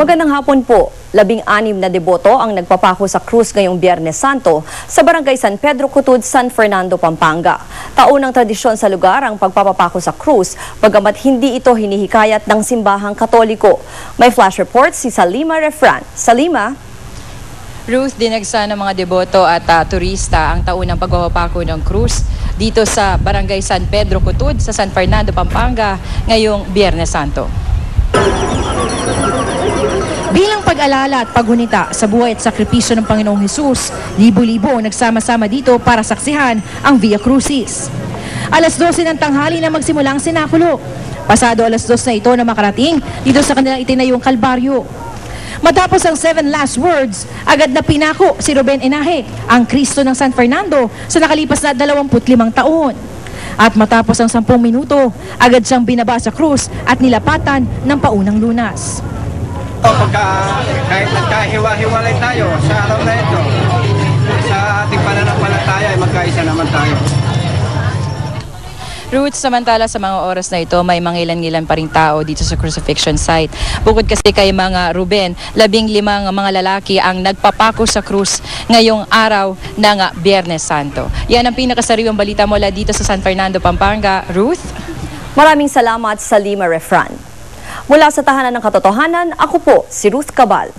Magandang hapon po. 16 na deboto ang nagpapako sa krus ngayong Biyernes Santo sa Barangay San Pedro Cutud, San Fernando, Pampanga. Taunang tradisyon sa lugar ang pagpapako sa krus, bagamat hindi ito hinihikayat ng simbahang Katoliko. May flash report si Salima Refran. Salima? Ruth, dinagsa ng mga deboto at turista ang taunang pagpapako ng krus dito sa Barangay San Pedro Cutud sa San Fernando, Pampanga ngayong Biyernes Santo. Bilang pag-alala at paggunita sa buhay at sakripisyo ng Panginoong Hesus, libo-libo nagsama-sama dito para saksihan ang Via Crucis. Alas 12 ng tanghali na magsimula ang sinakulo. Pasado alas 2 na ito na makarating dito sa kanilang itinayong kalbaryo. Matapos ang 7 last words, agad na pinako si Ruben Enahek, ang Kristo ng San Fernando, sa nakalipas na 25 taon. At matapos ang 10 minuto, agad siyang binaba sa krus at nilapatan ng paunang lunas. Kahit nagkahiwa-hiwalay tayo sa araw na ito, sa ating pananampalataya ay magkaisa naman tayo. Ruth, samantala sa mga oras na ito, may mangilan-ngilan pa rin tao dito sa crucifixion site. Bukod kasi kay mga Ruben, 15 mga lalaki ang nagpapako sa krus ngayong araw ng Biyernes Santo. Yan ang pinakasariwang balita mula dito sa San Fernando, Pampanga. Ruth? Maraming salamat, Salima Refran. Mula sa Tahanan ng Katotohanan, ako po si Ruth Cabal.